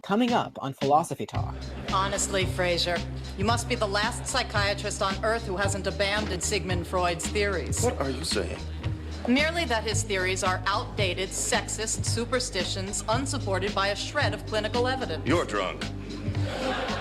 Coming up on Philosophy Talk. Honestly, Fraser, you must be the last psychiatrist on Earth who hasn't abandoned Sigmund Freud's theories. What are you saying? Merely that his theories are outdated, sexist superstitions unsupported by a shred of clinical evidence. You're drunk.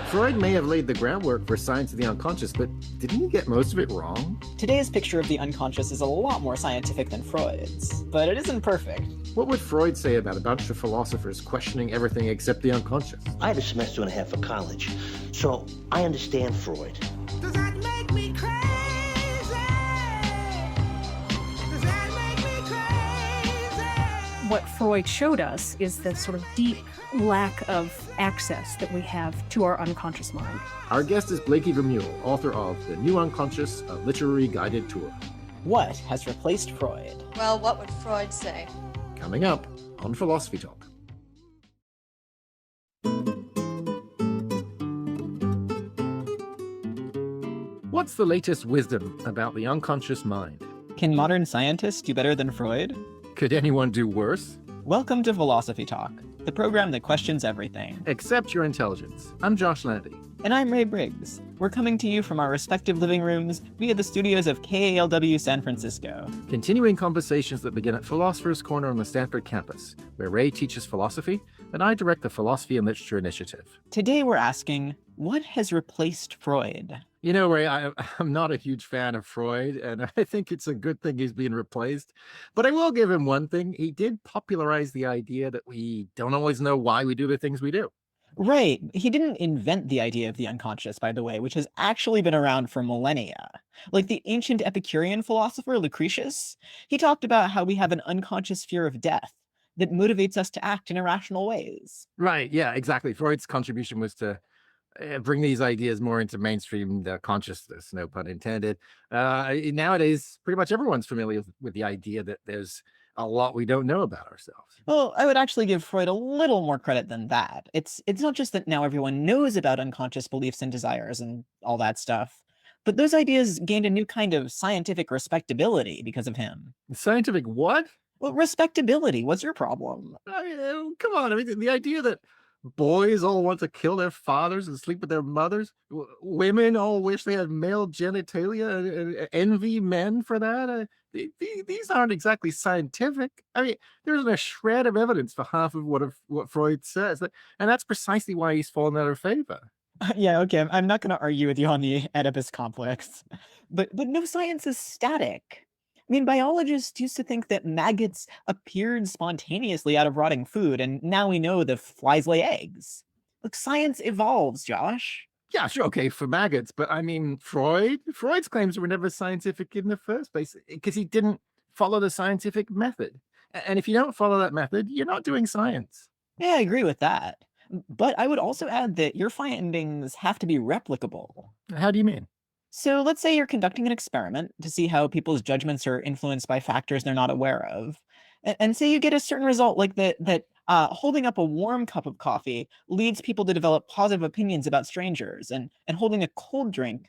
Freud may have laid the groundwork for science of the unconscious, but didn't he get most of it wrong? Today's picture of the unconscious is a lot more scientific than Freud's, but it isn't perfect. What would Freud say about a bunch of philosophers questioning everything except the unconscious? I had a semester and a half of college, so I understand Freud. Does that make me crazy? Does that make me crazy? What Freud showed us is the sort of deep lack of access that we have to our unconscious mind. Our guest is Blakey Vermeule, author of The New Unconscious, a literary guided tour. What has replaced Freud? Well, what would Freud say? Coming up on Philosophy Talk. What's the latest wisdom about the unconscious mind? Can modern scientists do better than Freud? Could anyone do worse? Welcome to Philosophy Talk, the program that questions everything. Except your intelligence. I'm Josh Landy. And I'm Ray Briggs. We're coming to you from our respective living rooms via the studios of KALW San Francisco. Continuing conversations that begin at Philosopher's Corner on the Stanford campus, where Ray teaches philosophy and I direct the Philosophy and Literature Initiative. Today we're asking, what has replaced Freud? You know, Ray, I'm not a huge fan of Freud, and I think it's a good thing he's being replaced. But I will give him one thing. He did popularize the idea that we don't always know why we do the things we do. Right. He didn't invent the idea of the unconscious, by the way, which has actually been around for millennia. Like the ancient Epicurean philosopher Lucretius, he talked about how we have an unconscious fear of death that motivates us to act in irrational ways. Right. Yeah, exactly. Freud's contribution was to bring these ideas more into mainstream consciousness, no pun intended. Nowadays, pretty much everyone's familiar with the idea that there's a lot we don't know about ourselves. Well, I would actually give Freud a little more credit than that. It's not just that now everyone knows about unconscious beliefs and desires and all that stuff, but those ideas gained a new kind of scientific respectability because of him. Scientific what? Well, respectability. What's your problem? Come on. I mean, the idea that boys all want to kill their fathers and sleep with their mothers. Women all wish they had male genitalia and envy men for that. These aren't exactly scientific. I mean, there isn't a shred of evidence for half of what Freud says. And that's precisely why he's fallen out of favor. Yeah, okay. I'm not going to argue with you on the Oedipus complex. But no science is static. I mean, biologists used to think that maggots appeared spontaneously out of rotting food, and now we know that flies lay eggs. Look, science evolves, Josh. Yeah, sure, okay, for maggots, but I mean, Freud's claims were never scientific in the first place because he didn't follow the scientific method. And if you don't follow that method, you're not doing science. Yeah, I agree with that. But I would also add that your findings have to be replicable. How do you mean? So let's say you're conducting an experiment to see how people's judgments are influenced by factors they're not aware of. And say you get a certain result like that holding up a warm cup of coffee leads people to develop positive opinions about strangers, and holding a cold drink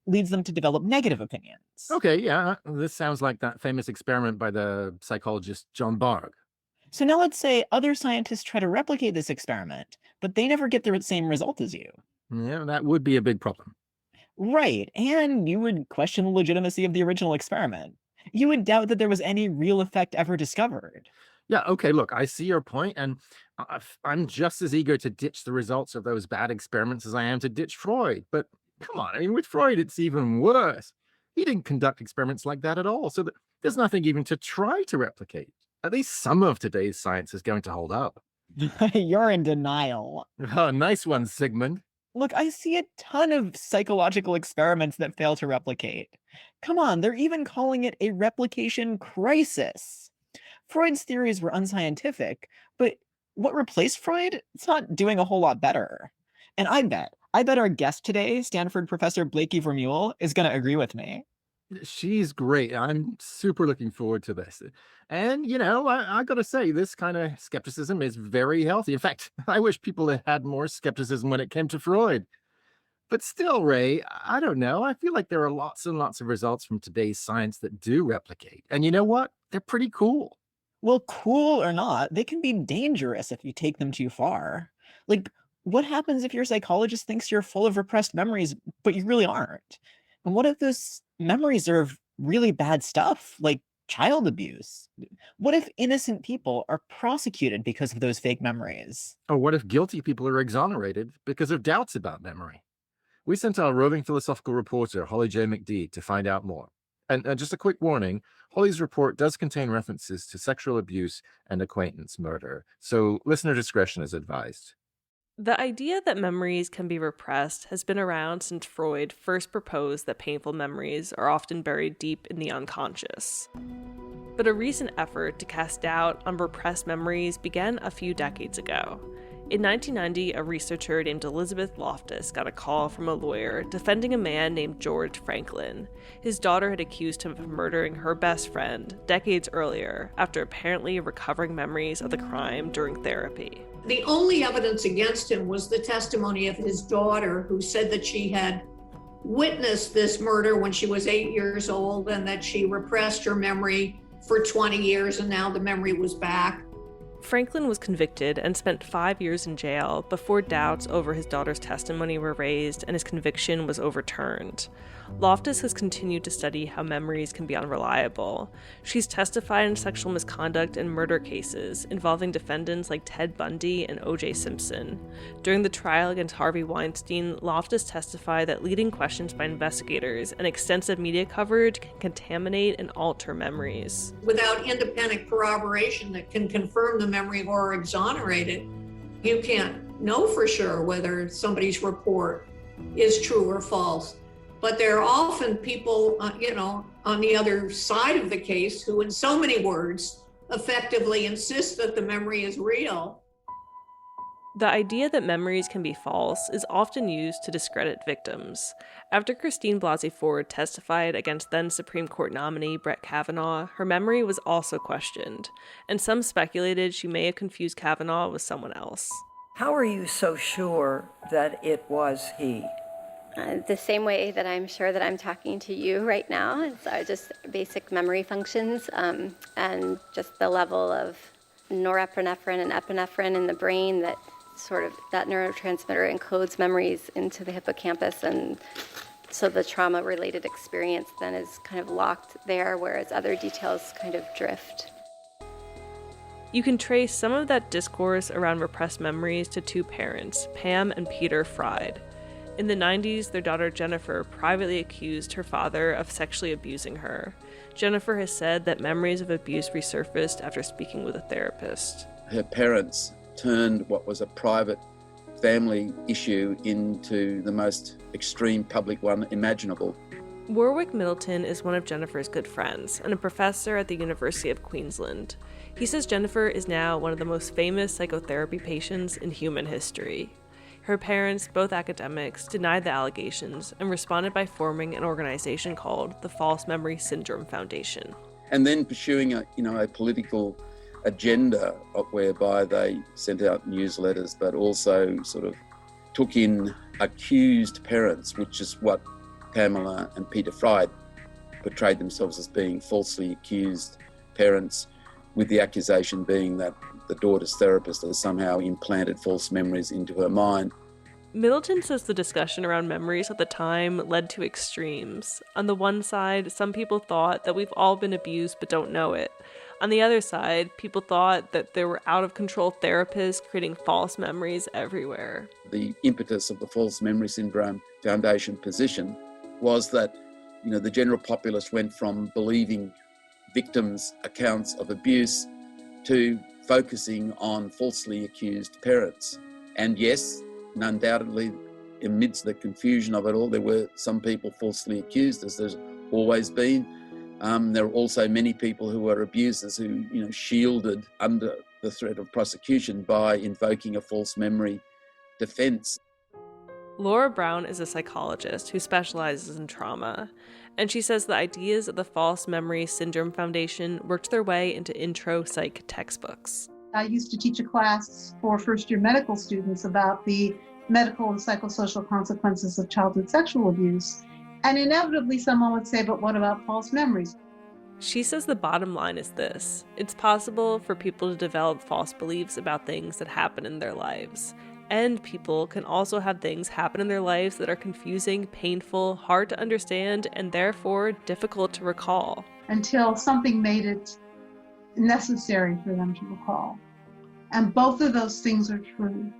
leads them to develop negative opinions. Okay, yeah, this sounds like that famous experiment by the psychologist John Bargh. So now let's say other scientists try to replicate this experiment, but they never get the same result as you. Yeah, that would be a big problem. Right, and you would question the legitimacy of the original experiment. You would doubt that there was any real effect ever discovered. Yeah, okay, look, I see your point, and I'm just as eager to ditch the results of those bad experiments as I am to ditch Freud. But come on, I mean, with Freud, it's even worse. He didn't conduct experiments like that at all, so there's nothing even to try to replicate. At least some of today's science is going to hold up. You're in denial. Oh, nice one, Sigmund. Look, I see a ton of psychological experiments that fail to replicate. Come on, they're even calling it a replication crisis. Freud's theories were unscientific, but what replaced Freud? It's not doing a whole lot better. And I bet our guest today, Stanford professor Blakey Vermeule, is going to agree with me. She's great. I'm super looking forward to this. And, you know, I got to say, this kind of skepticism is very healthy. In fact, I wish people had more skepticism when it came to Freud. But still, Ray, I don't know. I feel like there are lots and lots of results from today's science that do replicate. And you know what? They're pretty cool. Well, cool or not, they can be dangerous if you take them too far. Like, What happens if your psychologist thinks you're full of repressed memories, but you really aren't? And what if those memories are of really bad stuff, like child abuse? What if innocent people are prosecuted because of those fake memories? Or what if guilty people are exonerated because of doubts about memory? We sent our roving philosophical reporter, Holly J. McDee, to find out more. And just a quick warning, Holly's report does contain references to sexual abuse and acquaintance murder, so listener discretion is advised. The idea that memories can be repressed has been around since Freud first proposed that painful memories are often buried deep in the unconscious. But a recent effort to cast doubt on repressed memories began a few decades ago. In 1990, a researcher named Elizabeth Loftus got a call from a lawyer defending a man named George Franklin. His daughter had accused him of murdering her best friend decades earlier after apparently recovering memories of the crime during therapy. The only evidence against him was the testimony of his daughter, who said that she had witnessed this murder when she was 8 years old and that she repressed her memory for 20 years and now the memory was back. Franklin was convicted and spent 5 years in jail before doubts over his daughter's testimony were raised and his conviction was overturned. Loftus has continued to study how memories can be unreliable. She's testified in sexual misconduct and murder cases involving defendants like Ted Bundy and O.J. Simpson. During the trial against Harvey Weinstein, Loftus testified that leading questions by investigators and extensive media coverage can contaminate and alter memories. Without independent corroboration that can confirm the memory or exonerate it, you can't know for sure whether somebody's report is true or false. But there are often people, on the other side of the case who, in so many words, effectively insist that the memory is real. The idea that memories can be false is often used to discredit victims. After Christine Blasey Ford testified against then Supreme Court nominee Brett Kavanaugh, her memory was also questioned, and some speculated she may have confused Kavanaugh with someone else. How are you so sure that it was he? The same way that I'm sure that I'm talking to you right now. It's just basic memory functions and just the level of norepinephrine and epinephrine in the brain that that neurotransmitter encodes memories into the hippocampus, and so the trauma-related experience then is kind of locked there, whereas other details kind of drift. You can trace some of that discourse around repressed memories to two parents, Pam and Peter Freud. In the 90s, their daughter Jennifer privately accused her father of sexually abusing her. Jennifer has said that memories of abuse resurfaced after speaking with a therapist. Her parents turned what was a private family issue into the most extreme public one imaginable. Warwick Middleton is one of Jennifer's good friends and a professor at the University of Queensland. He says Jennifer is now one of the most famous psychotherapy patients in human history. Her parents, both academics, denied the allegations and responded by forming an organization called the False Memory Syndrome Foundation. And then pursuing a political agenda whereby they sent out newsletters, but also sort of took in accused parents, which is what Pamela and Peter Freud portrayed themselves as being, falsely accused parents, with the accusation being that the daughter's therapist has somehow implanted false memories into her mind. Middleton says the discussion around memories at the time led to extremes. On the one side, some people thought that we've all been abused but don't know it. On the other side, people thought that there were out-of-control therapists creating false memories everywhere. The impetus of the False Memory Syndrome Foundation position was that, the general populace went from believing victims' accounts of abuse to focusing on falsely accused parents. And yes, undoubtedly, amidst the confusion of it all, there were some people falsely accused, as there's always been. There were also many people who were abusers who, shielded under the threat of prosecution by invoking a false memory defense. Laura Brown is a psychologist who specializes in trauma, and she says the ideas of the False Memory Syndrome Foundation worked their way into intro psych textbooks. I used to teach a class for first-year medical students about the medical and psychosocial consequences of childhood sexual abuse. And inevitably someone would say, but what about false memories? She says the bottom line is this: it's possible for people to develop false beliefs about things that happen in their lives. And people can also have things happen in their lives that are confusing, painful, hard to understand, and therefore difficult to recall. Until something made it necessary for them to recall. And both of those things are true.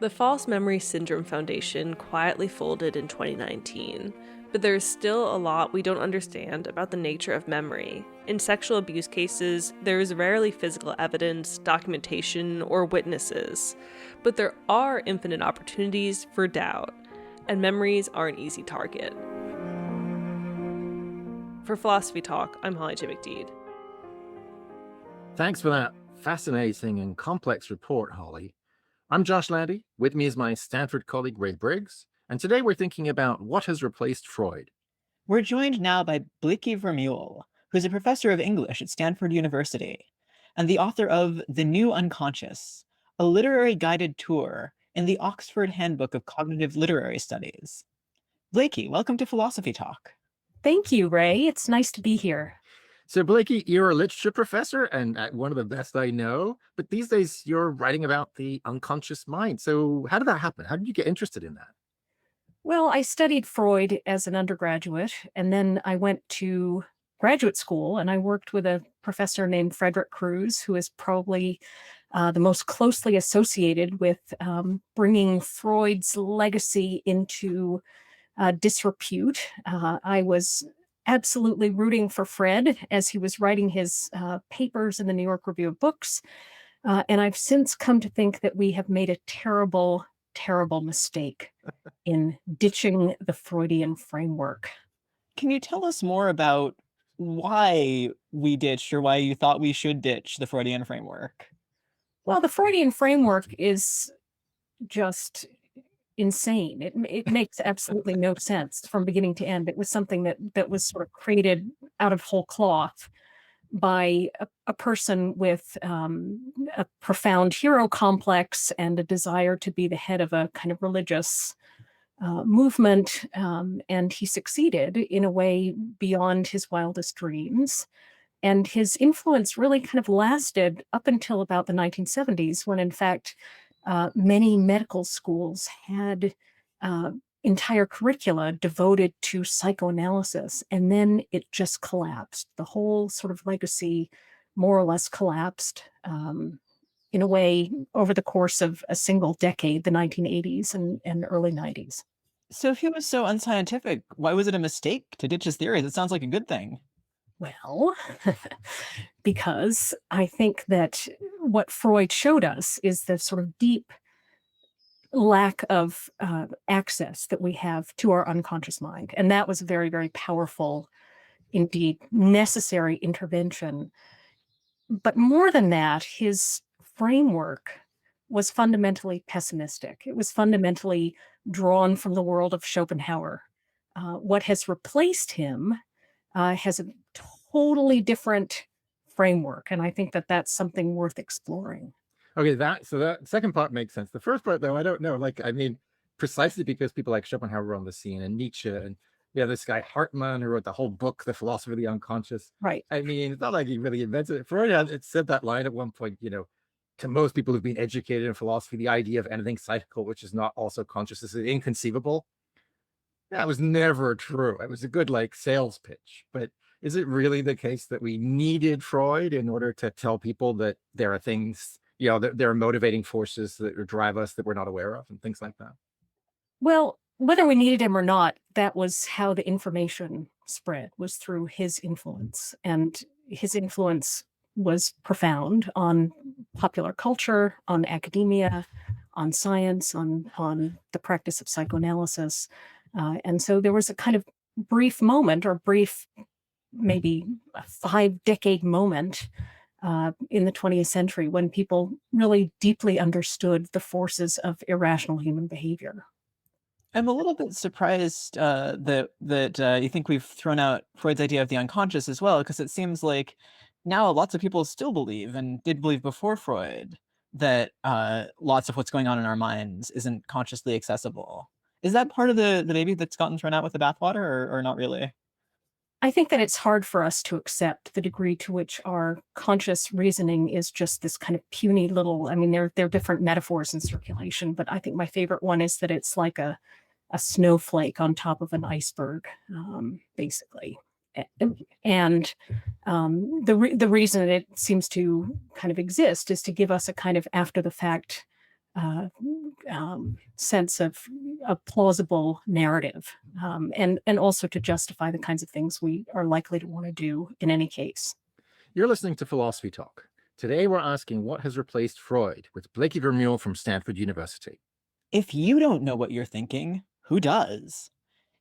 The False Memory Syndrome Foundation quietly folded in 2019, but there's still a lot we don't understand about the nature of memory. In sexual abuse cases, there is rarely physical evidence, documentation, or witnesses, but there are infinite opportunities for doubt, and memories are an easy target. For Philosophy Talk, I'm Holly J. McDeed. Thanks for that fascinating and complex report, Holly. I'm Josh Landy. With me is my Stanford colleague, Ray Briggs. And today we're thinking about what has replaced Freud. We're joined now by Blakey Vermeule, who's a professor of English at Stanford University and the author of The New Unconscious, a literary guided tour in the Oxford Handbook of Cognitive Literary Studies. Blakey, welcome to Philosophy Talk. Thank you, Ray. It's nice to be here. So, Blakey, you're a literature professor and one of the best I know, but these days you're writing about the unconscious mind. So how did that happen? How did you get interested in that? Well, I studied Freud as an undergraduate, and then I went to graduate school and I worked with a professor named Frederick Cruz, who is probably the most closely associated with bringing Freud's legacy into disrepute. I was absolutely rooting for Fred as he was writing his papers in the New York Review of Books. And I've since come to think that we have made a terrible, terrible mistake in ditching the Freudian framework. Can you tell us more about why we ditched or why you thought we should ditch the Freudian framework? Well, the Freudian framework is just insane. It makes absolutely no sense from beginning to end. It was something that was sort of created out of whole cloth by a person with a profound hero complex and a desire to be the head of a kind of religious movement. And he succeeded in a way beyond his wildest dreams. And his influence really kind of lasted up until about the 1970s, when in fact, many medical schools had entire curricula devoted to psychoanalysis, and then it just collapsed. The whole sort of legacy more or less collapsed in a way over the course of a single decade, the 1980s and early 90s. So if he was so unscientific, why was it a mistake to ditch his theories? It sounds like a good thing. Well, because I think that what Freud showed us is the sort of deep lack of access that we have to our unconscious mind. And that was a very, very powerful, indeed necessary intervention. But more than that, his framework was fundamentally pessimistic. It was fundamentally drawn from the world of Schopenhauer. What has replaced him has a totally different framework. And I think that that's something worth exploring. Okay, so that second part makes sense. The first part, though, I don't know. Precisely because people like Schopenhauer were on the scene and Nietzsche, and this guy Hartmann who wrote the whole book, The Philosophy of the Unconscious. Right. I mean, it's not like he really invented it. Freud had said that line at one point, to most people who've been educated in philosophy, the idea of anything psychical, which is not also conscious, is inconceivable. That was never true. It was a good sales pitch. But is it really the case that we needed Freud in order to tell people that there are things, there are motivating forces that drive us that we're not aware of and things like that? Well, whether we needed him or not, that was how the information spread, was through his influence. And his influence was profound on popular culture, on academia, on science, on the practice of psychoanalysis. And so there was a kind of brief moment, or maybe a 5-decade moment in the 20th century when people really deeply understood the forces of irrational human behavior. I'm a little bit surprised that you think we've thrown out Freud's idea of the unconscious as well, because it seems like now lots of people still believe, and did believe before Freud, that lots of what's going on in our minds isn't consciously accessible. Is that part of the baby that's gotten thrown out with the bathwater, or not really? I think that it's hard for us to accept the degree to which our conscious reasoning is just this kind of puny little, I mean, there are different metaphors in circulation, but I think my favorite one is that it's like a snowflake on top of an iceberg, basically. And the reason it seems to kind of exist is to give us a kind of after the fact sense of a plausible narrative, and also to justify the kinds of things we are likely to want to do in any case. You're listening to Philosophy Talk. Today we're asking what has replaced Freud with Blakey Vermeule from Stanford University. If you don't know what you're thinking, who does?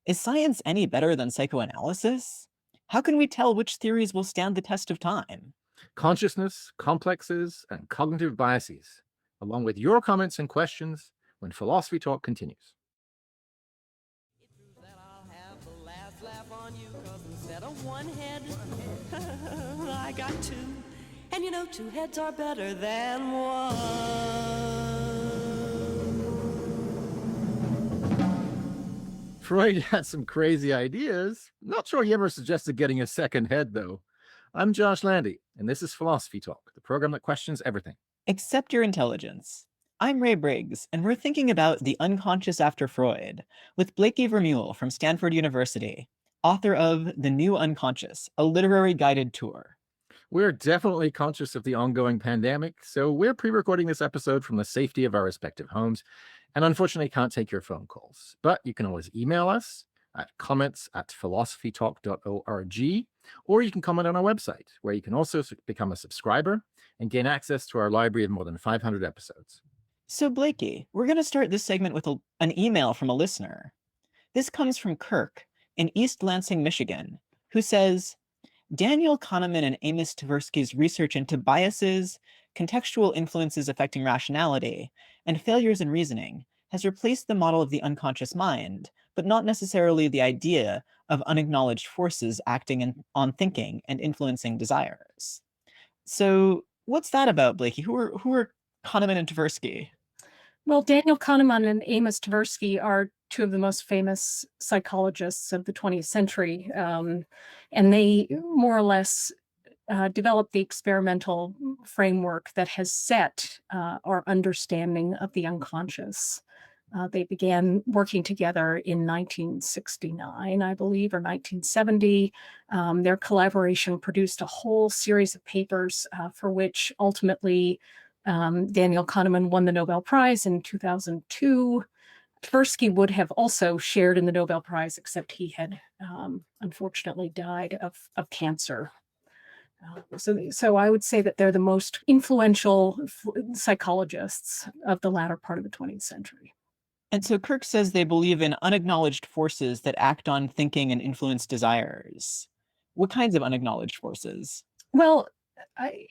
Is science any better than psychoanalysis? How can we tell which theories will stand the test of time? Consciousness, complexes, and cognitive biases, along with your comments and questions when Philosophy Talk continues. Instead of one head, I got two. And you know, two heads are better than one. Freud had some crazy ideas. Not sure he ever suggested getting a second head, though. I'm Josh Landy, and this is Philosophy Talk, the program that questions everything. Accept your intelligence. I'm Ray Briggs, and we're thinking about the unconscious after Freud with Blakey Vermeule from Stanford University, author of The New Unconscious, a literary guided tour. We're definitely conscious of the ongoing pandemic, so we're pre-recording this episode from the safety of our respective homes, and unfortunately can't take your phone calls. But you can always email us at comments@philosophytalk.org, or you can comment on our website, where you can also become a subscriber and gain access to our library of more than 500 episodes. So Blakey, we're going to start this segment with an email from a listener. This comes from Kirk in East Lansing, Michigan, who says, Daniel Kahneman and Amos Tversky's research into biases, contextual influences affecting rationality, and failures in reasoning has replaced the model of the unconscious mind, but not necessarily the idea of unacknowledged forces acting on thinking and influencing desires. So what's that about, Blakey? Who are Kahneman and Tversky? Well, Daniel Kahneman and Amos Tversky are two of the most famous psychologists of the 20th century, and they more or less developed the experimental framework that has set our understanding of the unconscious. They began working together in 1969, I believe, or 1970. Their collaboration produced a whole series of papers for which ultimately Daniel Kahneman won the Nobel Prize in 2002. Tversky would have also shared in the Nobel Prize, except he had unfortunately died of cancer. So I would say that they're the most influential psychologists of the latter part of the 20th century. And so Kirk says they believe in unacknowledged forces that act on thinking and influence desires. What kinds of unacknowledged forces? Well,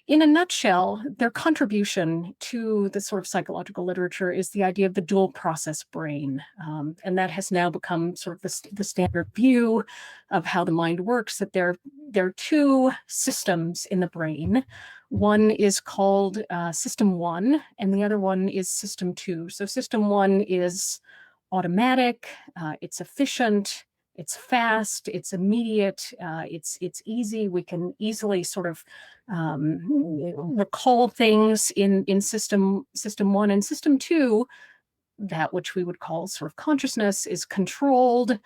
in a nutshell, their contribution to the sort of psychological literature is the idea of the dual process brain. And that has now become sort of the standard view of how the mind works, that there are two systems in the brain. One is called System 1, and the other one is System 2. So System 1 is automatic, it's efficient, it's fast, it's immediate, it's easy. We can easily sort of recall things in System 1. And System 2, that which we would call sort of consciousness, is controlled.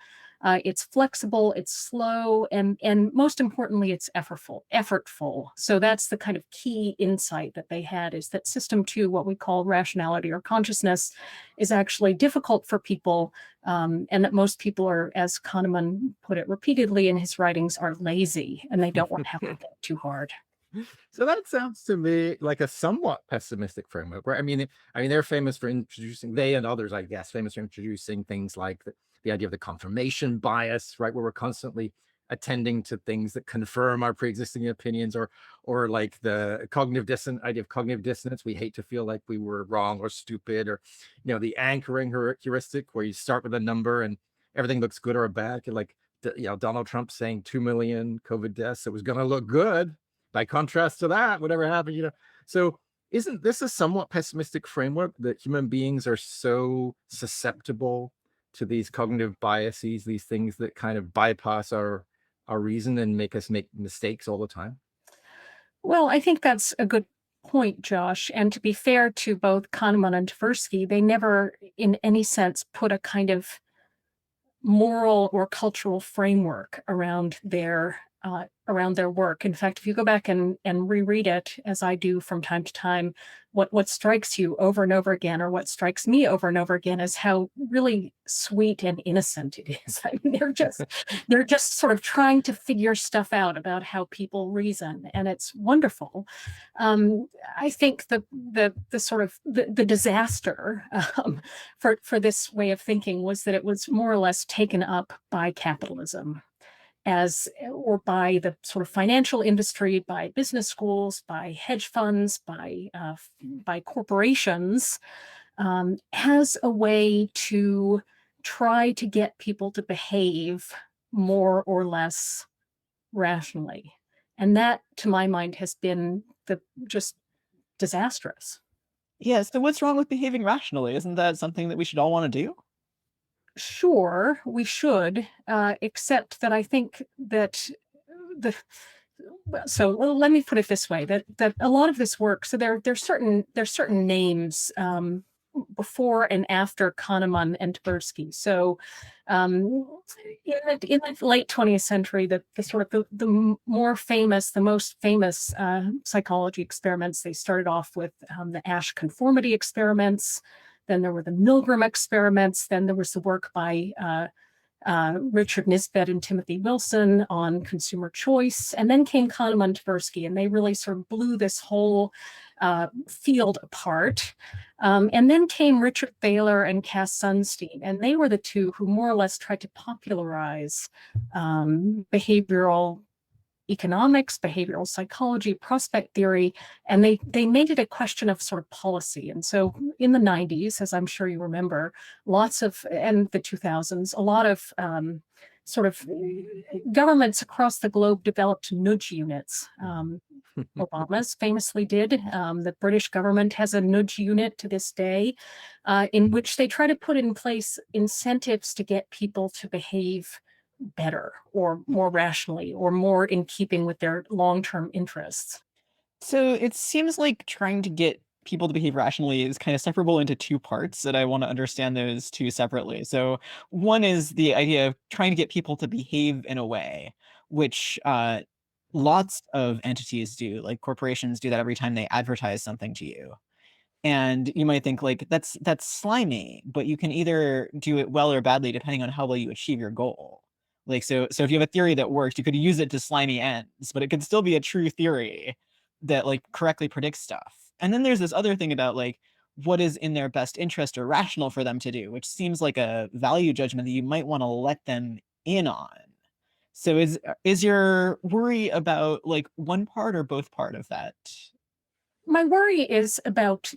It's flexible, it's slow, and most importantly, it's effortful. So that's the kind of key insight that they had, is that System 2, what we call rationality or consciousness, is actually difficult for people, and that most people are, as Kahneman put it repeatedly in his writings, are lazy, and they don't want to have to think too hard. So that sounds to me like a somewhat pessimistic framework, right? I mean, they're famous for introducing, they and others, I guess, famous for introducing things like the idea of the confirmation bias, right? Where we're constantly attending to things that confirm our pre-existing opinions, or like the idea of cognitive dissonance. We hate to feel like we were wrong or stupid, or, the anchoring heuristic, where you start with a number and everything looks good or bad. Like, Donald Trump saying 2 million COVID deaths, it was going to look good. By contrast to that, whatever happened, So isn't this a somewhat pessimistic framework, that human beings are so susceptible to these cognitive biases, these things that kind of bypass our our reason and make us make mistakes all the time? Well, I think that's a good point, Josh. And to be fair to both Kahneman and Tversky, they never, in any sense, put a kind of moral or cultural framework around their work. In fact, if you go back and reread it, as I do from time to time, what strikes you over and over again, or what strikes me over and over again, is how really sweet and innocent it is. I mean, they're just sort of trying to figure stuff out about how people reason, and it's wonderful. I think the sort of the disaster for this way of thinking was that it was more or less taken up by capitalism, or by the sort of financial industry, by business schools, by hedge funds, by corporations, as a way to try to get people to behave more or less rationally. And that, to my mind, has been just disastrous. Yeah, so what's wrong with behaving rationally? Isn't that something that we should all want to do? Sure, we should, except that I think that so let me put it this way: that a lot of this work. So there's certain names before and after Kahneman and Tversky. So in the late 20th century, the most famous psychology experiments, they started off with the Asch conformity experiments. Then there were the Milgram experiments. Then there was the work by Richard Nisbet and Timothy Wilson on consumer choice. And then came Kahneman and Tversky, and they really sort of blew this whole field apart. And then came Richard Thaler and Cass Sunstein, and they were the two who more or less tried to popularize behavioral economics, behavioral psychology, prospect theory, and they made it a question of sort of policy. And so in the 90s, as I'm sure you remember, and the 2000s, a lot of sort of governments across the globe developed nudge units. Obama's famously did. The British government has a nudge unit to this day, in which they try to put in place incentives to get people to behave better or more rationally or more in keeping with their long-term interests. So it seems like trying to get people to behave rationally is kind of separable into two parts, and I want to understand those two separately. So one is the idea of trying to get people to behave in a way, which lots of entities do. Like corporations do that every time they advertise something to you. And you might think like that's slimy, but you can either do it well or badly depending on how well you achieve your goal. Like so if you have a theory that works, you could use it to slimy ends, but it could still be a true theory that like correctly predicts stuff. And then there's this other thing about like what is in their best interest or rational for them to do, which seems like a value judgment that you might want to let them in on. So is your worry about like one part or both part of that? My worry is about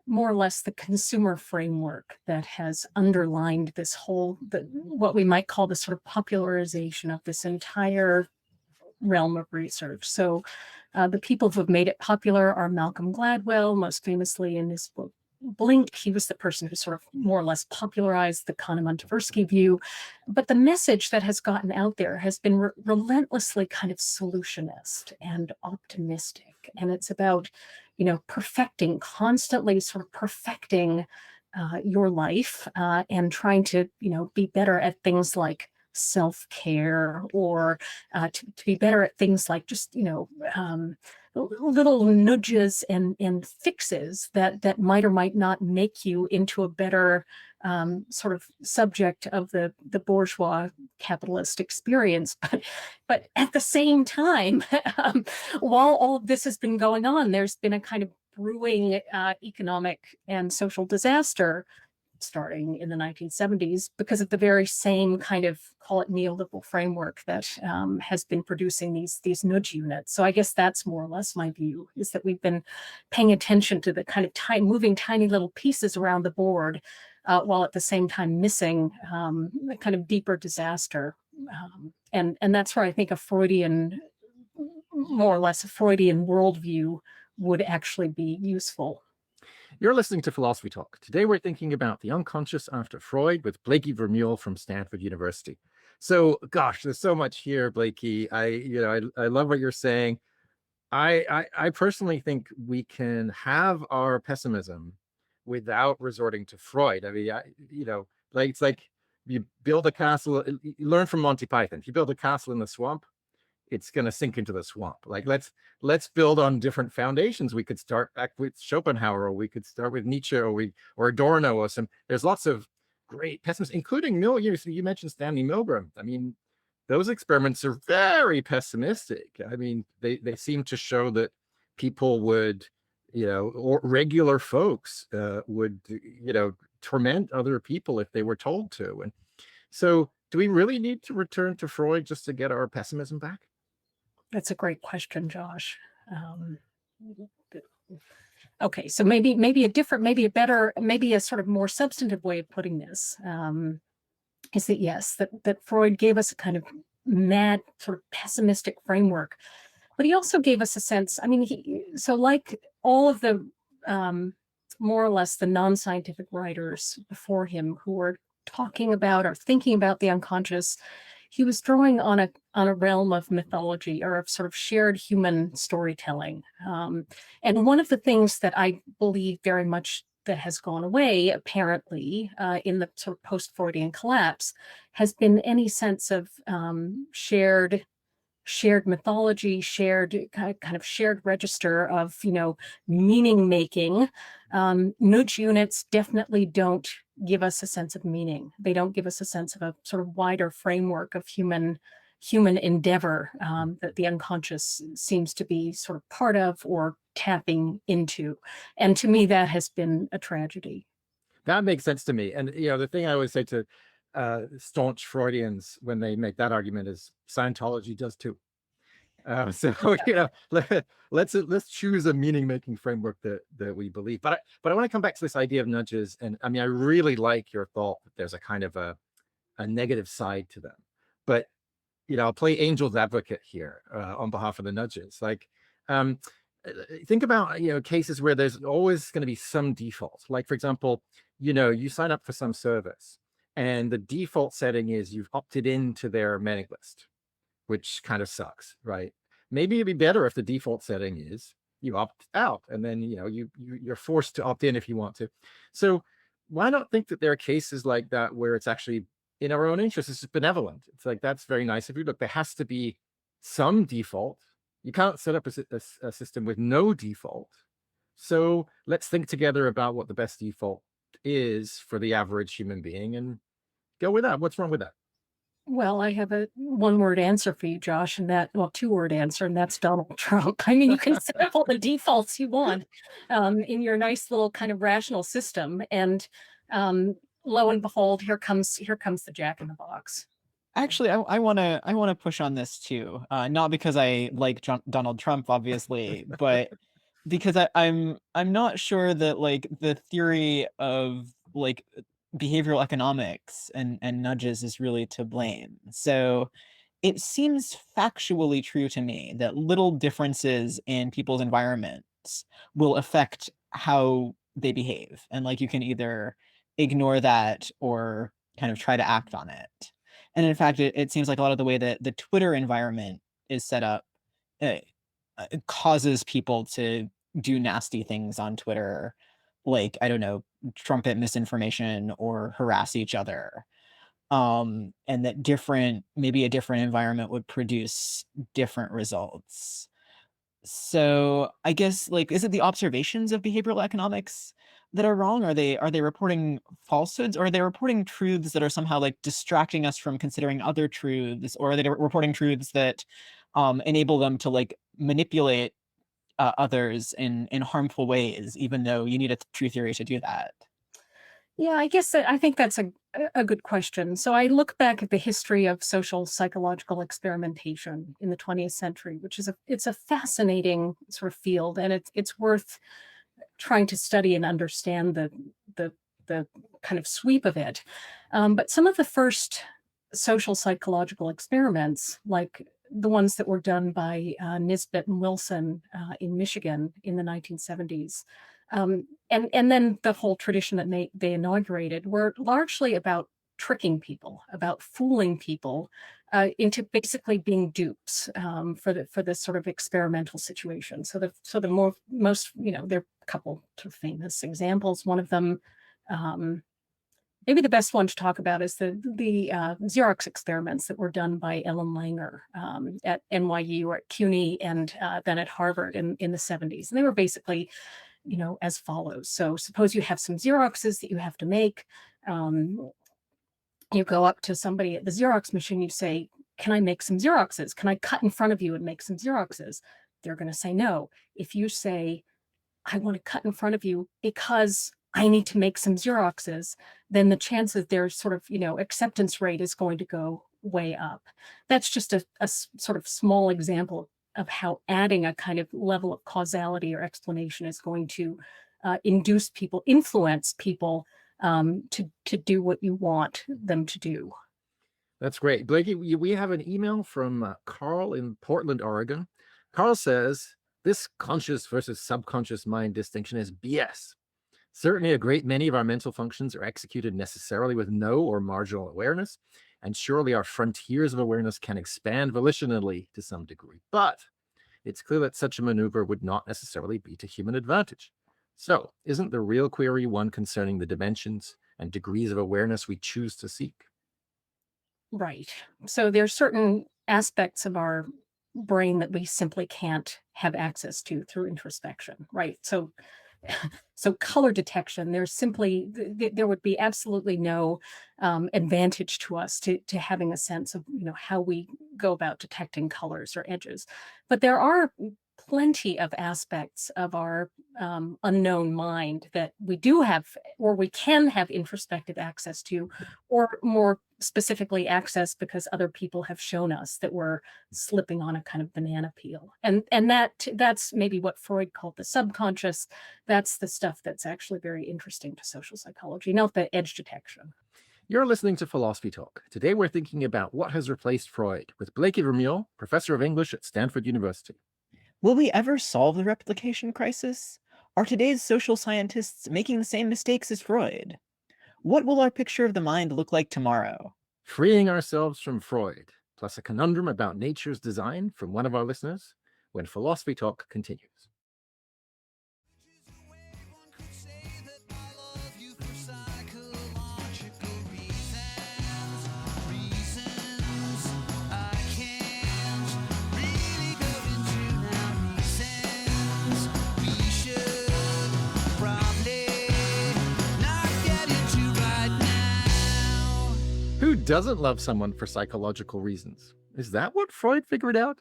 more or less the consumer framework that has underlined this whole, what we might call the sort of popularization of this entire realm of research. So the people who have made it popular are Malcolm Gladwell, most famously in his book Blink. He was the person who sort of more or less popularized the Kahneman-Tversky view. But the message that has gotten out there has been relentlessly kind of solutionist and optimistic. And it's about, constantly sort of perfecting your life and trying to, be better at things like self-care, or to be better at things like just, little nudges and fixes that might or might not make you into a better sort of subject of the bourgeois capitalist experience. But at the same time, while all of this has been going on, there's been a kind of brewing economic and social disaster starting in the 1970s because of the very same kind of, call it neoliberal framework that has been producing these nudge units. So I guess that's more or less my view, is that we've been paying attention to the kind of moving tiny little pieces around the board while at the same time missing a kind of deeper disaster. And that's where I think more or less a Freudian worldview would actually be useful. You're listening to Philosophy Talk. Today we're thinking about the unconscious after Freud with Blakey Vermeule from Stanford University. So, gosh, there's so much here, Blakey. I love what you're saying. I personally think we can have our pessimism without resorting to Freud. I mean, like it's like you build a castle. You learn from Monty Python. If you build a castle in the swamp, it's going to sink into the swamp. Like let's build on different foundations. We could start back with Schopenhauer, or we could start with Nietzsche, or Adorno, or some. There's lots of great pessimists, including you mentioned Stanley Milgram. I mean, those experiments are very pessimistic. I mean, they seem to show that people would, or regular folks would, torment other people if they were told to. And so, do we really need to return to Freud just to get our pessimism back? That's a great question, Josh. Okay, so maybe a better, maybe a sort of more substantive way of putting this is that yes, that Freud gave us a kind of mad, sort of pessimistic framework, but he also gave us a sense. I mean, so like all of the more or less the non-scientific writers before him who were talking about or thinking about the unconscious, he was drawing on a realm of mythology or of sort of shared human storytelling. And one of the things that I believe very much that has gone away, apparently, in the sort of post-Freudian collapse, has been any sense of shared mythology, kind of shared register of, meaning making. Nudge units definitely don't give us a sense of meaning. They don't give us a sense of a sort of wider framework of human endeavor that the unconscious seems to be sort of part of or tapping into. And to me, that has been a tragedy. That makes sense to me. And the thing I always say to staunch Freudians when they make that argument is Scientology does too. So let's choose a meaning-making framework that we believe. But I want to come back to this idea of nudges, and I mean I really like your thought that there's a kind of a negative side to them. But I'll play angel's advocate here on behalf of the nudges. Like think about cases where there's always going to be some default. Like for example, you sign up for some service, and the default setting is you've opted into their mailing list, which kind of sucks, right? Maybe it'd be better if the default setting is you opt out, and then you're forced to opt in if you want to. So why not think that there are cases like that where it's actually in our own interest? It's just benevolent. It's like, that's very nice of you. Look, there has to be some default. You can't set up a system with no default. So let's think together about what the best default is for the average human being and go with that. What's wrong with that? Well, I have a one-word answer for you, Josh, two-word answer, and that's Donald Trump. I mean, you can set up all the defaults you want in your nice little kind of rational system, and lo and behold, here comes the Jack in the Box. Actually, I want to push on this too, not because I like Donald Trump, obviously, but because I'm not sure that like the theory of like behavioral economics and nudges is really to blame. So it seems factually true to me that little differences in people's environments will affect how they behave. And like you can either ignore that or kind of try to act on it. And in fact, it seems like a lot of the way that the Twitter environment is set up it causes people to do nasty things on Twitter, like, I don't know, trumpet misinformation or harass each other. And that maybe a different environment would produce different results. So I guess, like, is it the observations of behavioral economics that are wrong? Are they reporting falsehoods, or are they reporting truths that are somehow like distracting us from considering other truths, or are they reporting truths that enable them to like manipulate others in harmful ways, even though you need a true theory to do that? Yeah, I think that's a good question. So I look back at the history of social psychological experimentation in the 20th century, which is it's a fascinating sort of field, and it's worth trying to study and understand the kind of sweep of it. But some of the first social psychological experiments, like the ones that were done by Nisbet and Wilson in Michigan in the 1970s, and then the whole tradition that they inaugurated, were largely about tricking people, about fooling people into basically being dupes for this sort of experimental situation. So the most, there are a couple of famous examples. One of them, maybe the best one to talk about, is the Xerox experiments that were done by Ellen Langer at NYU or at CUNY and then at Harvard in the 70s. And they were basically, as follows. So suppose you have some Xeroxes that you have to make. You go up to somebody at the Xerox machine, you say, can I make some Xeroxes? Can I cut in front of you and make some Xeroxes? They're going to say no. If you say, I want to cut in front of you because I need to make some Xeroxes, then the chance that their sort of, acceptance rate is going to go way up. That's just a sort of small example of how adding a kind of level of causality or explanation is going to influence people to do what you want them to do. That's great. Blakey, we have an email from Carl in Portland, Oregon. Carl says, this conscious versus subconscious mind distinction is BS. Certainly a great many of our mental functions are executed necessarily with no or marginal awareness, and surely our frontiers of awareness can expand volitionally to some degree. But it's clear that such a maneuver would not necessarily be to human advantage. So, isn't the real query one concerning the dimensions and degrees of awareness we choose to seek? Right. So there are certain aspects of our brain that we simply can't have access to through introspection, right? So color detection, there would be absolutely no advantage to us to having a sense of how we go about detecting colors or edges. But there are plenty of aspects of our unknown mind that we do have, or we can have introspective access to, or more specifically access because other people have shown us that we're slipping on a kind of banana peel. And that's maybe what Freud called the subconscious. That's the stuff that's actually very interesting to social psychology, not the edge detection. You're listening to Philosophy Talk. Today we're thinking about what has replaced Freud with Blakey Vermeule, professor of English at Stanford University. Will we ever solve the replication crisis? Are today's social scientists making the same mistakes as Freud? What will our picture of the mind look like tomorrow? Freeing ourselves from Freud, plus a conundrum about nature's design from one of our listeners, when Philosophy Talk continues. Who doesn't love someone for psychological reasons? Is that what Freud figured out?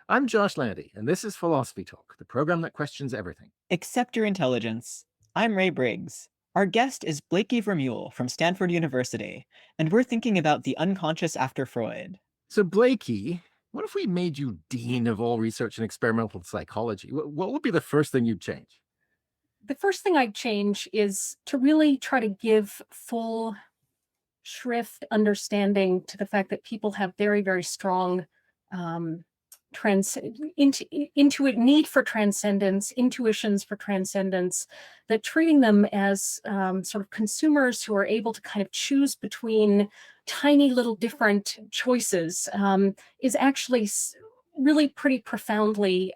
I'm Josh Landy, and this is Philosophy Talk, the program that questions everything. Accept your intelligence. I'm Ray Briggs. Our guest is Blakey Vermeule from Stanford University, and we're thinking about the unconscious after Freud. So Blakey, what if we made you dean of all research in experimental psychology? What would be the first thing you'd change? The first thing I'd change is to really try to give full shrift understanding to the fact that people have very, very strong need for transcendence, intuitions for transcendence, that treating them as sort of consumers who are able to kind of choose between tiny little different choices is actually really pretty profoundly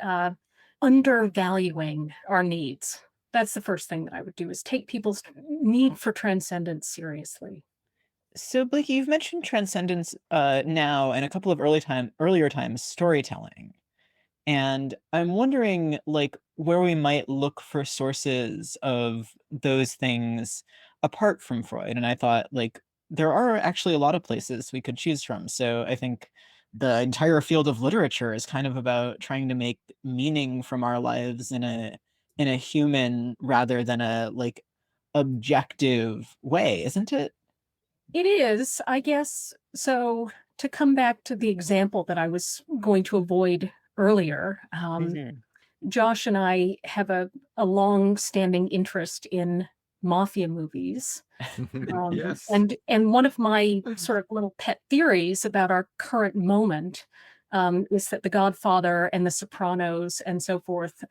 undervaluing our needs. That's the first thing that I would do, is take people's need for transcendence seriously. So, Blakey, you've mentioned transcendence now and a couple of earlier times, storytelling. And I'm wondering, where we might look for sources of those things apart from Freud. And I thought, there are actually a lot of places we could choose from. So I think the entire field of literature is kind of about trying to make meaning from our lives in a human rather than a objective way, isn't it? It is, I guess. So to come back to the example that I was going to avoid earlier, Josh and I have a long-standing interest in mafia movies. Yes. And one of my sort of little pet theories about our current moment is that The Godfather and The Sopranos and so forth,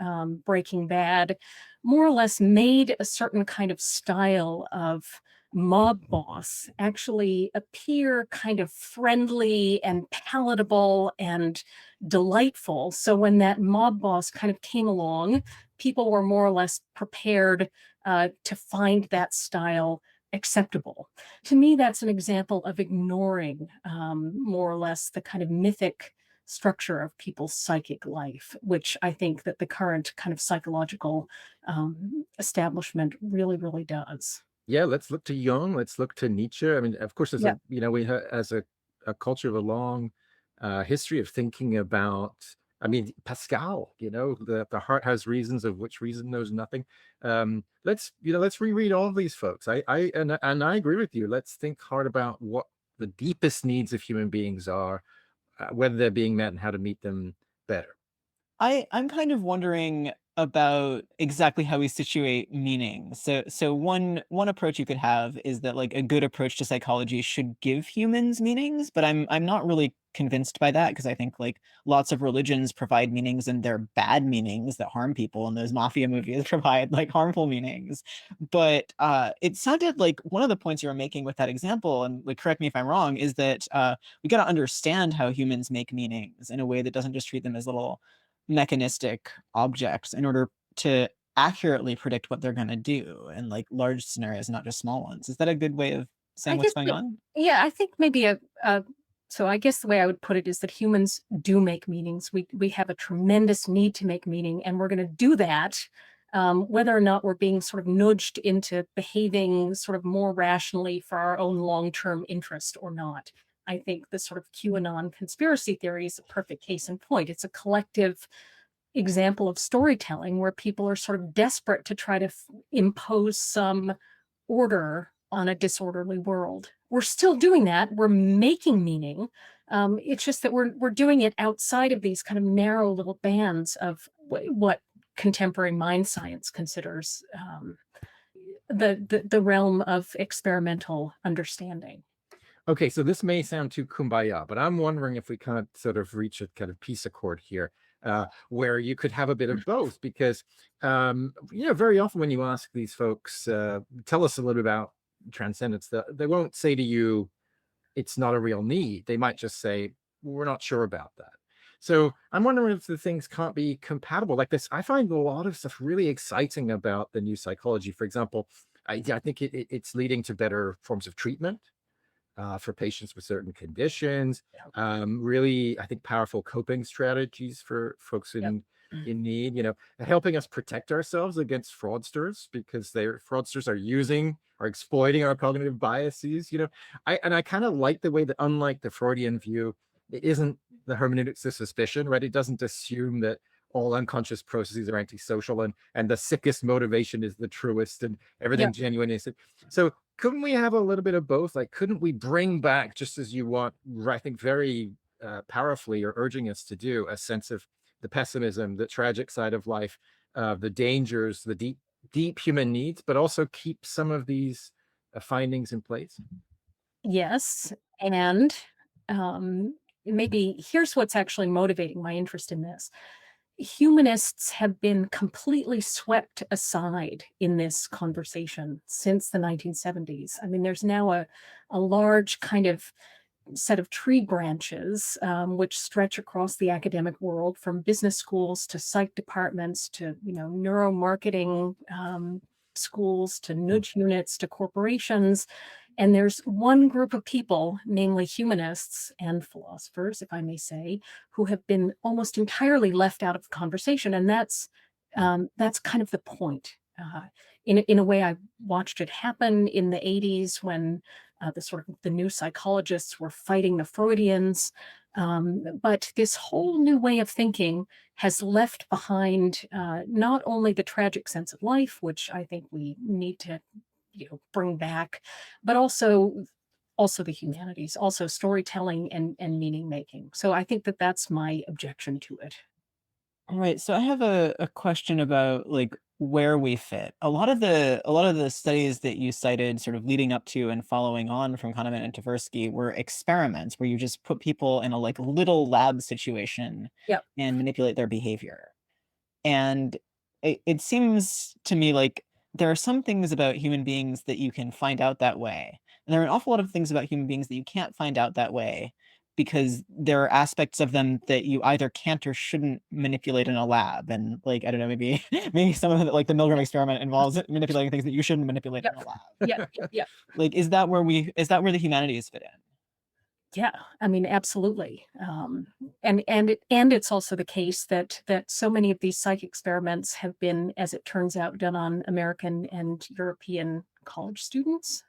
Breaking Bad, more or less made a certain kind of style of mob boss actually appear kind of friendly and palatable and delightful. So when that mob boss kind of came along, people were more or less prepared to find that style acceptable. To me, that's an example of ignoring more or less the kind of mythic structure of people's psychic life, which I think that the current kind of psychological establishment really, really does. Yeah, let's look to Jung. Let's look to Nietzsche. I mean, of course, Yeah. we as a culture of a long history of thinking about. I mean, Pascal. The heart has reasons of which reason knows nothing. Let's reread all of these folks. And I agree with you. Let's think hard about what the deepest needs of human beings are, whether they're being met, and how to meet them better. I'm kind of wondering about exactly how we situate meaning. So one approach you could have is that like a good approach to psychology should give humans meanings, but I'm not really convinced by that because I think like lots of religions provide meanings and they're bad meanings that harm people, and those mafia movies provide like harmful meanings. But it sounded like one of the points you were making with that example, and like correct me if I'm wrong, is that we got to understand how humans make meanings in a way that doesn't just treat them as little mechanistic objects in order to accurately predict what they're going to do in like large scenarios, not just small ones. Is that a good way of I saying what's guess, going on? yeah, I think maybe so I guess the way I would put it is that humans do make meanings. We have a tremendous need to make meaning, and we're going to do that, whether or not we're being sort of nudged into behaving sort of more rationally for our own long-term interest or not. I think the sort of QAnon conspiracy theory is a perfect case in point. It's a collective example of storytelling where people are sort of desperate to try to impose some order on a disorderly world. We're still doing that. We're making meaning. It's just that we're doing it outside of these kind of narrow little bands of what contemporary mind science considers the realm of experimental understanding. Okay, so this may sound too kumbaya, but I'm wondering if we can't sort of reach a kind of peace accord here, where you could have a bit of both, because very often when you ask these folks, tell us a little bit about transcendence, they won't say to you, it's not a real need. They might just say, we're not sure about that. So I'm wondering if the things can't be compatible like this. I find a lot of stuff really exciting about the new psychology. For example, I think it's leading to better forms of treatment for patients with certain conditions. Really, I think powerful coping strategies for folks in need. Helping us protect ourselves against fraudsters, because fraudsters are exploiting our cognitive biases. I kind of like the way that, unlike the Freudian view, it isn't the hermeneutics of suspicion, right? It doesn't assume that all unconscious processes are antisocial and the sickest motivation is the truest and everything genuine is it. So couldn't we have a little bit of both? Like, couldn't we bring back, just as you want, I think very powerfully, or urging us to do, a sense of the pessimism, the tragic side of life, the dangers, the deep human needs, but also keep some of these findings in place? Yes, and maybe here's what's actually motivating my interest in this. Humanists have been completely swept aside in this conversation since the 1970s. I mean, there's now a large kind of set of tree branches which stretch across the academic world, from business schools to psych departments to neuromarketing schools to nudge units to corporations. And there's one group of people, namely humanists and philosophers, if I may say, who have been almost entirely left out of the conversation. And that's kind of the point. In a way, I watched it happen in the 80s when the new psychologists were fighting the Freudians. But this whole new way of thinking has left behind not only the tragic sense of life, which I think we need to bring back, but also the humanities, also storytelling and meaning making. So I think that's my objection to it. All right, so I have a question about like where we fit. A lot of the studies that you cited, sort of leading up to and following on from Kahneman and Tversky, were experiments where you just put people in a like little lab situation and manipulate their behavior. And it seems to me like there are some things about human beings that you can find out that way. And there are an awful lot of things about human beings that you can't find out that way because there are aspects of them that you either can't or shouldn't manipulate in a lab. And like, I don't know, maybe some of it, like the Milgram experiment involves manipulating things that you shouldn't manipulate in a lab. Yeah. Like, is that where the humanities fit in? Yeah, I mean, absolutely. And it's also the case that so many of these psych experiments have been, as it turns out, done on American and European college students.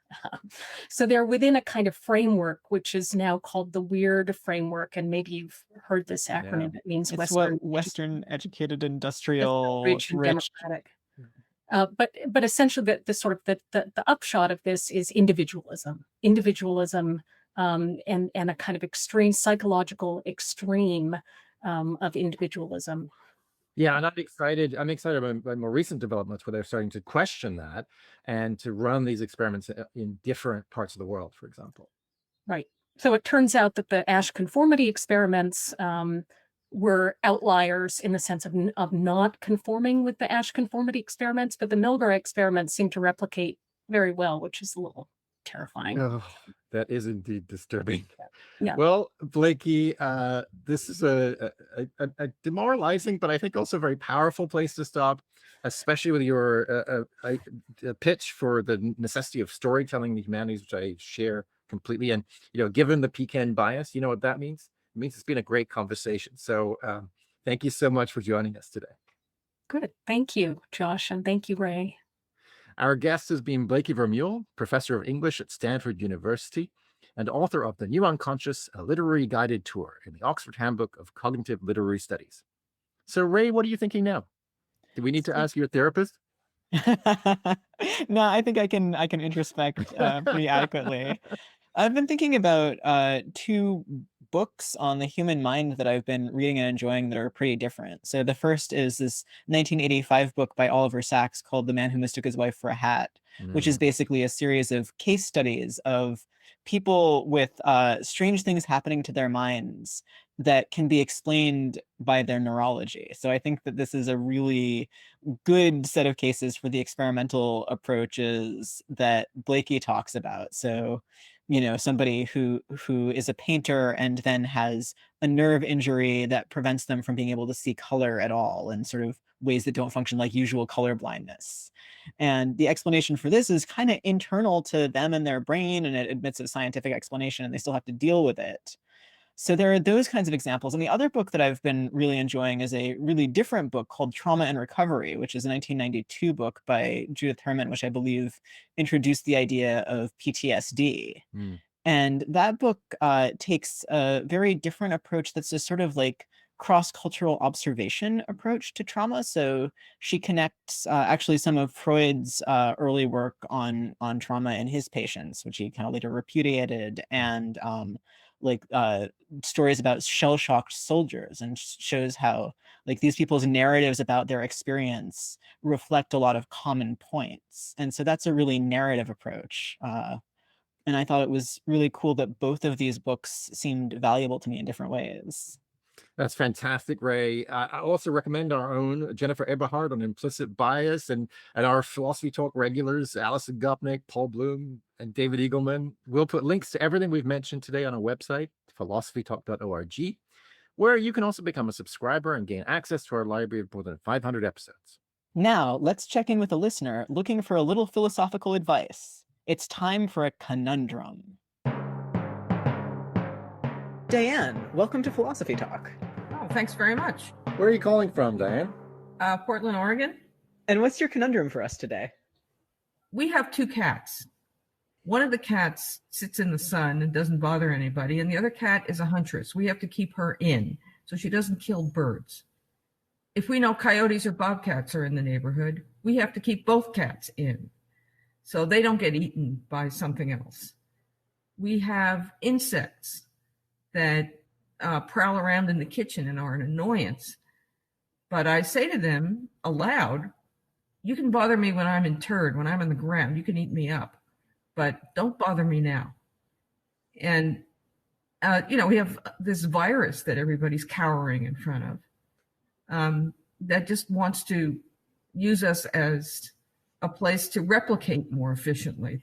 So they're within a kind of framework, which is now called the WEIRD framework. And maybe you've heard this acronym. Yeah. It means It's Western educated, industrial, rich and democratic. But essentially, the sort of the upshot of this is individualism. And a kind of extreme psychological extreme of individualism. Yeah, and I'm excited by more recent developments where they're starting to question that and to run these experiments in different parts of the world, for example. Right. So it turns out that the Asch conformity experiments were outliers in the sense of not conforming with the Asch conformity experiments, but the Milgram experiments seem to replicate very well, which is a little terrifying. Oh, that is indeed disturbing. Yeah. Well, Blakey, this is a demoralizing, but I think also very powerful place to stop, especially with your pitch for the necessity of storytelling in the humanities, which I share completely. And, given the Pecan bias, you know what that means? It means it's been a great conversation. So thank you so much for joining us today. Good. Thank you, Josh. And thank you, Ray. Our guest has been Blakey Vermeule, professor of English at Stanford University and author of The New Unconscious, a literary guided tour in the Oxford Handbook of Cognitive Literary Studies. So, Ray, what are you thinking now? Do we need to ask your therapist? No, I think I can introspect pretty adequately. I've been thinking about two books on the human mind that I've been reading and enjoying that are pretty different. So the first is this 1985 book by Oliver Sacks called The Man Who Mistook His Wife for a Hat, which is basically a series of case studies of people with strange things happening to their minds that can be explained by their neurology. So I think that this is a really good set of cases for the experimental approaches that Blakey talks about. So, somebody who is a painter and then has a nerve injury that prevents them from being able to see color at all in sort of ways that don't function like usual color blindness. And the explanation for this is kind of internal to them and their brain, and it admits a scientific explanation, and they still have to deal with it. So there are those kinds of examples. And the other book that I've been really enjoying is a really different book called Trauma and Recovery, which is a 1992 book by Judith Herman, which I believe introduced the idea of PTSD. And that book takes a very different approach that's a sort of like cross-cultural observation approach to trauma. So she connects actually some of Freud's early work on trauma in his patients, which he kind of later repudiated, and stories about shell-shocked soldiers, and shows how like these people's narratives about their experience reflect a lot of common points. And so that's a really narrative approach. And I thought it was really cool that both of these books seemed valuable to me in different ways. That's fantastic, Ray. I also recommend our own Jennifer Eberhard on implicit bias, and our Philosophy Talk regulars, Alison Gopnik, Paul Bloom, and David Eagleman. We'll put links to everything we've mentioned today on our website, philosophytalk.org, where you can also become a subscriber and gain access to our library of more than 500 episodes. Now, let's check in with a listener looking for a little philosophical advice. It's time for a conundrum. Diane, welcome to Philosophy Talk. Oh, thanks very much. Where are you calling from, Diane? Portland, Oregon. And what's your conundrum for us today? We have two cats. One of the cats sits in the sun and doesn't bother anybody, and the other cat is a huntress. We have to keep her in so she doesn't kill birds. If we know coyotes or bobcats are in the neighborhood, we have to keep both cats in so they don't get eaten by something else. We have insects that prowl around in the kitchen and are an annoyance. But I say to them aloud, you can bother me when I'm interred, when I'm on the ground, you can eat me up, but don't bother me now. And, we have this virus that everybody's cowering in front of that just wants to use us as a place to replicate more efficiently.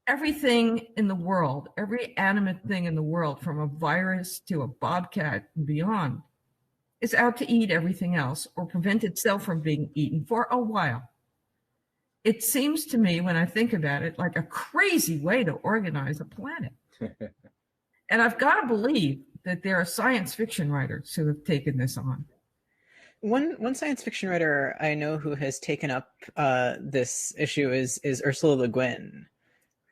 Everything in the world, every animate thing in the world, from a virus to a bobcat and beyond, is out to eat everything else or prevent itself from being eaten for a while. It seems to me, when I think about it, like a crazy way to organize a planet. And I've got to believe that there are science fiction writers who have taken this on. One science fiction writer I know who has taken up this issue is Ursula Le Guin.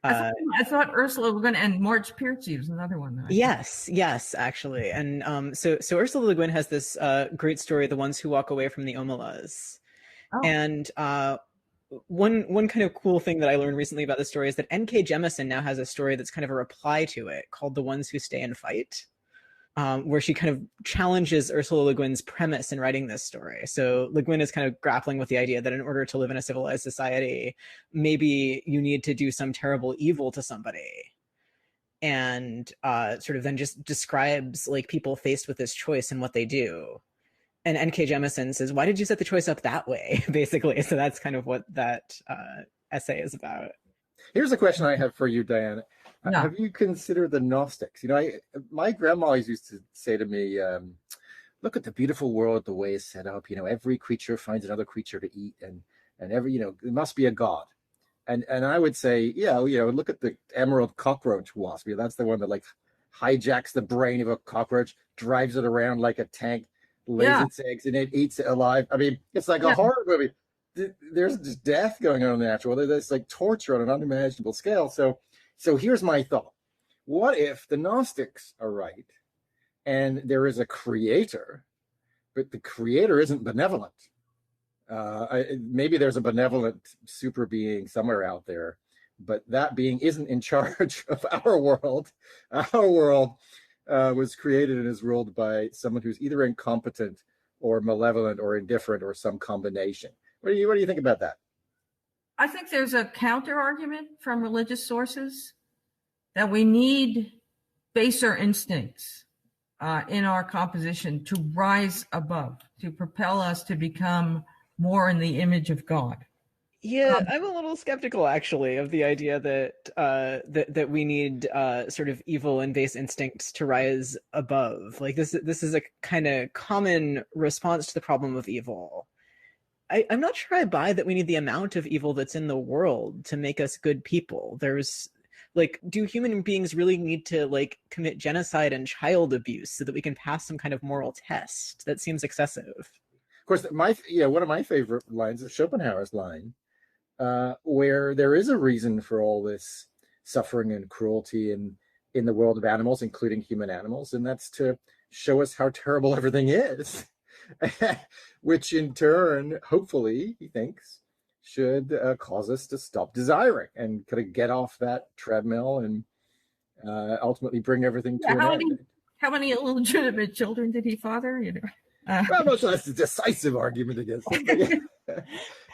I thought Ursula Le Guin and Marge Piercy was another one. Yes, actually. And so Ursula Le Guin has this great story, The Ones Who Walk Away from the Omelas. Oh. And one kind of cool thing that I learned recently about this story is that N.K. Jemisin now has a story that's kind of a reply to it called The Ones Who Stay and Fight, where she kind of challenges Ursula Le Guin's premise in writing this story. So Le Guin is kind of grappling with the idea that in order to live in a civilized society, maybe you need to do some terrible evil to somebody. And sort of then just describes like people faced with this choice and what they do. And N.K. Jemisin says, why did you set the choice up that way, basically? So that's kind of what that essay is about. Here's a question I have for you, Diana. Yeah. Have you considered the Gnostics? You know, my grandma always used to say to me, look at the beautiful world, the way it's set up. You know, every creature finds another creature to eat, and every, you know, there must be a God. And I would say, yeah, you know, look at the emerald cockroach wasp. You know, that's the one that like hijacks the brain of a cockroach, drives it around like a tank, lays its eggs, and it eats it alive. I mean, it's like a horror movie. There's just death going on in the natural world. There's like torture on an unimaginable scale. So here's my thought. What if the Gnostics are right and there is a creator, but the creator isn't benevolent? Maybe there's a benevolent super being somewhere out there, but that being isn't in charge of our world. Our world was created and is ruled by someone who's either incompetent or malevolent or indifferent or some combination. What do you think about that? I think there's a counter argument from religious sources that we need baser instincts in our composition to rise above, to propel us to become more in the image of God. Yeah, I'm a little skeptical actually of the idea that that we need sort of evil and base instincts to rise above. Like this is a kind of common response to the problem of evil. I'm not sure I buy that we need the amount of evil that's in the world to make us good people. There's like, do human beings really need to like commit genocide and child abuse so that we can pass some kind of moral test? That seems excessive. Of course, one of my favorite lines is Schopenhauer's line, where there is a reason for all this suffering and cruelty in the world of animals, including human animals, and that's to show us how terrible everything is. Which in turn, hopefully, he thinks, should cause us to stop desiring and kind of get off that treadmill and ultimately bring everything to an end. How many illegitimate children did he father? You know, well, no, so that's a decisive argument against him.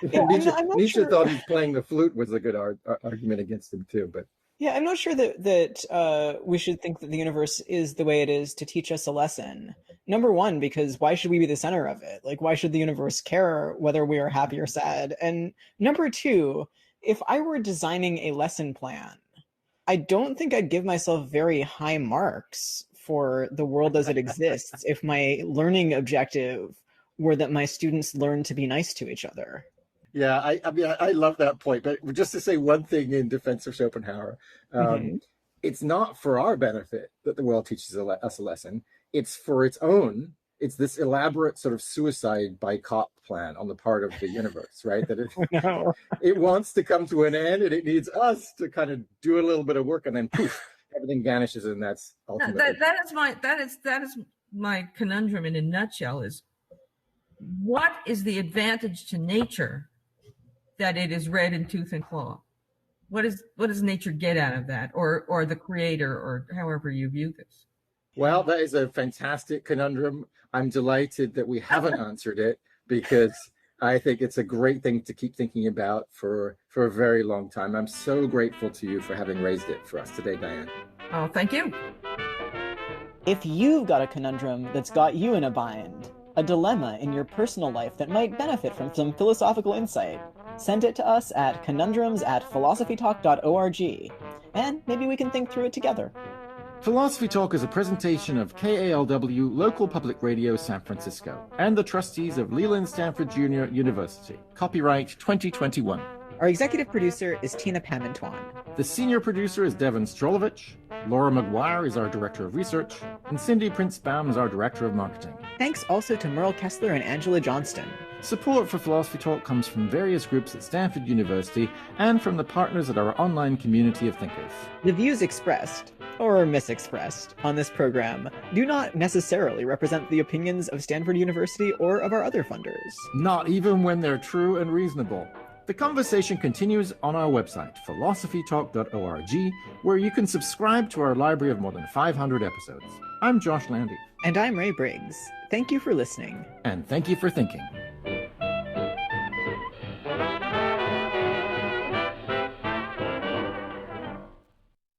Nietzsche thought he's playing the flute was a good argument against him too, but. Yeah, I'm not sure that we should think that the universe is the way it is to teach us a lesson. Number one, because why should we be the center of it? Like, why should the universe care whether we are happy or sad? And number two, if I were designing a lesson plan, I don't think I'd give myself very high marks for the world as it exists if my learning objective were that my students learn to be nice to each other. Yeah, I mean, I love that point. But just to say one thing in defense of Schopenhauer, it's not for our benefit that the world teaches us a lesson. It's for its own. It's this elaborate sort of suicide by cop plan on the part of the universe, right? That it wants to come to an end, and it needs us to kind of do a little bit of work, and then poof, everything vanishes, and that's ultimately that is my conundrum in a nutshell. Is what is the advantage to nature that it is red in tooth and claw? What does nature get out of that, or the creator, or however you view this? Well, that is a fantastic conundrum. I'm delighted that we haven't answered it, because I think it's a great thing to keep thinking about for a very long time. I'm so grateful to you for having raised it for us today, Diane. Oh, thank you. If you've got a conundrum that's got you in a bind, a dilemma in your personal life that might benefit from some philosophical insight, Send it to us at conundrums@philosophytalk.org, and maybe we can think through it together. Philosophy Talk is a presentation of KALW Local Public Radio San Francisco and the trustees of Leland Stanford University. Copyright 2021. Our executive producer is Tina Pamantuan. The senior producer is Devin Strolovich. Laura McGuire is our director of research, and Cindy Prince-Baum is our director of marketing. Thanks also to Merle Kessler and Angela Johnston. Support for Philosophy Talk comes from various groups at Stanford University and from the partners at our online community of thinkers. The views expressed, or misexpressed, on this program do not necessarily represent the opinions of Stanford University or of our other funders. Not even when they're true and reasonable. The conversation continues on our website, philosophytalk.org, where you can subscribe to our library of more than 500 episodes. I'm Josh Landy. And I'm Ray Briggs. Thank you for listening. And thank you for thinking.